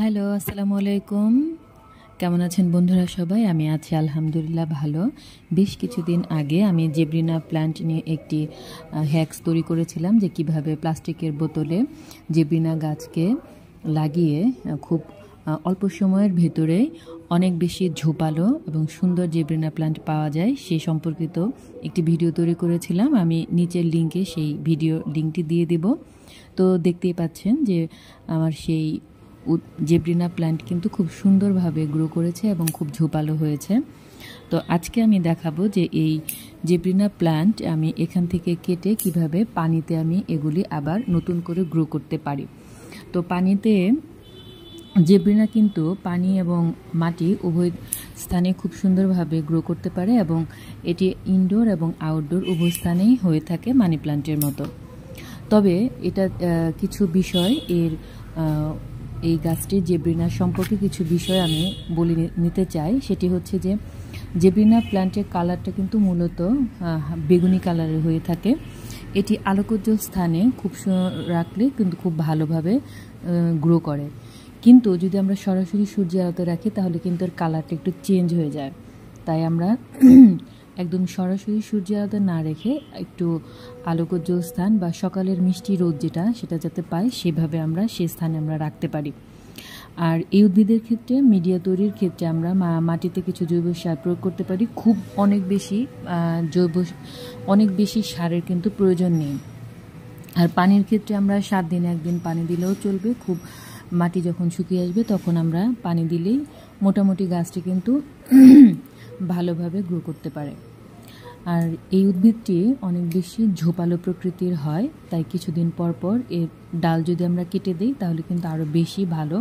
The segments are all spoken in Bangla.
হ্যালো, আসসালামু আলাইকুম। কেমন আছেন বন্ধুরা সবাই? আমি আছি আলহামদুলিল্লাহ ভালো। বেশ কিছুদিন আগে আমি জেব্রিনা প্ল্যান্ট নিয়ে একটি হ্যাক্স তৈরি করেছিলাম যে কিভাবে প্লাস্টিকের বোতলে জেব্রিনা গাছকে লাগিয়ে খুব অল্প সময়ের ভেতরে অনেক বেশি ঝোপালো এবং সুন্দর জেব্রিনা প্ল্যান্ট পাওয়া যায় সেই সম্পর্কিত একটি ভিডিও তৈরি করেছিলাম। আমি নিচের লিঙ্কে সেই ভিডিও লিঙ্কটি দিয়ে দেব। তো দেখতেই পাচ্ছেন যে আমার সেই জেব্রিনা প্ল্যান্ট কিন্তু খুব সুন্দরভাবে গ্রো করেছে এবং খুব ঝোপালো হয়েছে। তো আজকে আমি দেখাবো যে এই জেব্রিনা প্ল্যান্ট আমি এখান থেকে কেটে কিভাবে পানিতে আমি এগুলি আবার নতুন করে গ্রো করতে পারি। তো পানিতে জেব্রিনা কিন্তু পানি এবং মাটি উভয় স্থানে খুব সুন্দরভাবে গ্রো করতে পারে এবং এটি ইনডোর এবং আউটডোর উভয় স্থানেই হয়ে থাকে মানি প্ল্যান্টের মতো। তবে এটা কিছু বিষয় এই গাছটির জেব্রিনা সম্পর্কে কিছু বিষয় আমি বলে নিতে চাই। সেটি হচ্ছে যে জেব্রিনা প্ল্যান্টের কালারটা কিন্তু মূলত বেগুনি কালারের হয়ে থাকে। এটি আলোকোজ্জ্বল স্থানে খুব রাখলে কিন্তু খুব ভালোভাবে গ্রো করে, কিন্তু যদি আমরা সরাসরি সূর্যের আলোতে রাখি তাহলে কিন্তু এর কালারটা একটু চেঞ্জ হয়ে যায়। তাই আমরা একদম সরাসরি সূর্যের আলোতে না রেখে একটু আলোকোজ্জ্বল স্থান বা সকালের মিষ্টি রোদ সেটা যাতে পাই সেভাবে আমরা সেই স্থানে আমরা রাখতে পারি। আর এই উদ্ভিদের ক্ষেত্রে মিডিয়া তৈরির ক্ষেত্রে আমরা মাটিতে কিছু জৈব সার প্রয়োগ করতে পারি। খুব অনেক বেশি সারের কিন্তু প্রয়োজন নেই। আর পানির ক্ষেত্রে আমরা 7 দিনে 1 দিন পানি দিলেও চলবে। খুব মাটি যখন শুকিয়ে আসবে তখন আমরা পানি দিলেই মোটামুটি গাছটি কিন্তু ভালোভাবে গ্রো করতে পারে। আর এই উদ্ভিদটি অনেক বেশি ঝোপালো প্রকৃতির হয়, তাই কিছুদিন পর পর এর ডাল যদি আমরা কেটে দিই তাহলে কিন্তু আরও বেশি ভালো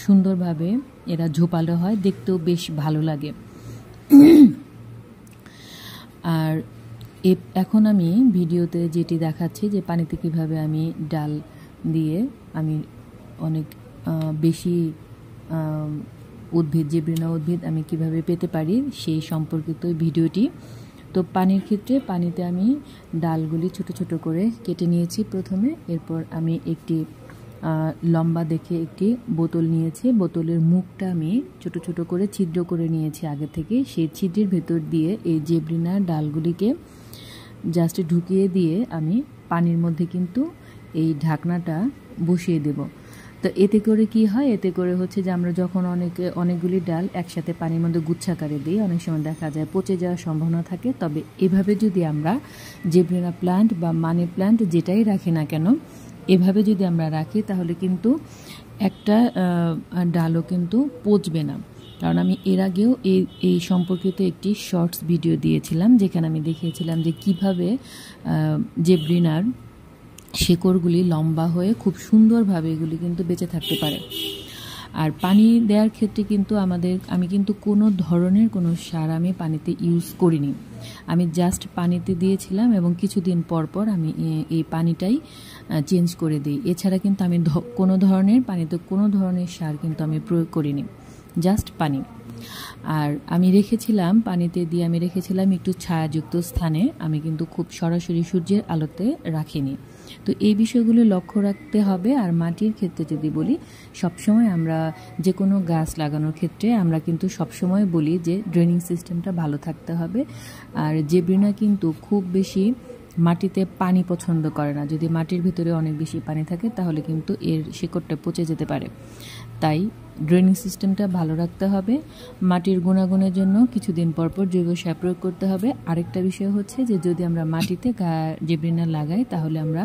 সুন্দরভাবে এরা ঝোপালো হয়, দেখতেও বেশ ভালো লাগে। আর এখন আমি ভিডিওতে যেটি দেখাচ্ছি যে পানিতে কিভাবে আমি ডাল দিয়ে আমি অনেক বেশি জেব্রিনা উদ্ভিদ আমি কিভাবে পেতে পারি সেই সম্পর্কিত ভিডিওটি। তো পানির ক্ষেত্রে পানিতে আমি ডালগুলি ছোট ছোট করে কেটে নিয়েছি প্রথমে। এরপর আমি একটি লম্বা দেখে একটি বোতল নিয়েছি। বোতলের মুখটা আমি ছোট ছোট করে ছিদ্র করে নিয়েছি আগে থেকে। সেই ছিদ্রের ভেতর দিয়ে এই জেব্রিনা ডালগুলিকে জাস্ট ঢুকিয়ে দিয়ে আমি পানির মধ্যে কিন্তু এই ঢাকনাটা বসিয়ে দেব। তো এতে করে কি হয়, এতে করে হচ্ছে যে আমরা যখন অনেকগুলি ডাল একসাথে পানির মধ্যে গুচ্ছাকারে দিই অনেক সময় দেখা যায় পচে যাওয়ার সম্ভাবনা থাকে। তবে এভাবে যদি আমরা জেব্রিনা প্ল্যান্ট বা মানি প্ল্যান্ট যেটাই রাখি না কেন এভাবে যদি আমরা রাখি তাহলে কিন্তু একটা ডালও কিন্তু পচবে না। কারণ আমি এর আগেও এই সম্পর্কিত একটি শর্টস ভিডিও দিয়েছিলাম যেখানে আমি দেখিয়েছিলাম যে কিভাবে জেব্রিনার শেকড়গুলি লম্বা হয়ে খুব সুন্দরভাবে এগুলি কিন্তু বেঁচে থাকতে পারে। আর পানি দেওয়ার ক্ষেত্রে কিন্তু আমি কিন্তু কোনো ধরনের কোনো সার আমি পানিতে ইউজ করিনি। আমি জাস্ট পানিতে দিয়েছিলাম এবং কিছুদিন পর পর আমি এই পানিটাই চেঞ্জ করে দিই। এছাড়া কিন্তু আমি পানিতে কোনো ধরনের সার কিন্তু আমি প্রয়োগ করিনি, জাস্ট পানি। আর আমি রেখেছিলাম একটু ছায়াযুক্ত স্থানে, আমি কিন্তু খুব সরাসরি সূর্যের আলোতে রাখিনি। তো এই বিষয়গুলো লক্ষ্য রাখতে হবে। আর মাটির ক্ষেত্রে যদি বলি, সবসময় আমরা যে কোনো গাছ লাগানোর ক্ষেত্রে আমরা কিন্তু সবসময় বলি যে ড্রেনিং সিস্টেমটা ভালো থাকতে হবে। আর জেব্রিনা কিন্তু খুব বেশি মাটিতে পানি পছন্দ করে না। যদি মাটির ভিতরে অনেক বেশি পানি থাকে তাহলে কিন্তু এর শিকড়টা পচে যেতে পারে। তাই ড্রেনিং সিস্টেমটা ভালো রাখতে হবে। মাটির গুণাগুণের জন্য কিছুদিন পর পর জৈব সার প্রয়োগ করতে হবে। আরেকটা বিষয় হচ্ছে যে যদি আমরা মাটিতে জেব্রিনা লাগাই তাহলে আমরা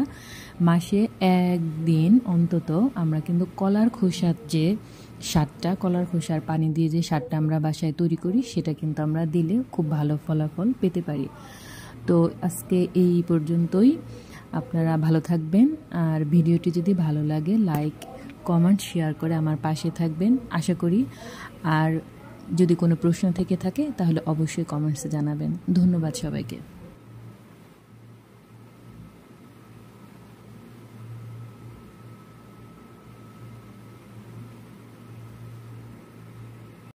মাসে 1 দিন অন্তত আমরা কিন্তু কলার খোসার পানি দিয়ে যে সারটা আমরা বাসায় তৈরি করি সেটা কিন্তু আমরা দিলে খুব ভালো ফলাফল পেতে পারি। তো আজকে এই পর্যন্তই। আপনারা ভালো থাকবেন। আর ভিডিওটি যদি ভালো লাগে লাইক কমেন্ট শেয়ার করে আমার পাশে থাকবেন আশা করি। আর যদি কোনো প্রশ্ন থেকে থাকে তাহলে অবশ্যই কমেন্টসে জানাবেন। ধন্যবাদ সবাইকে।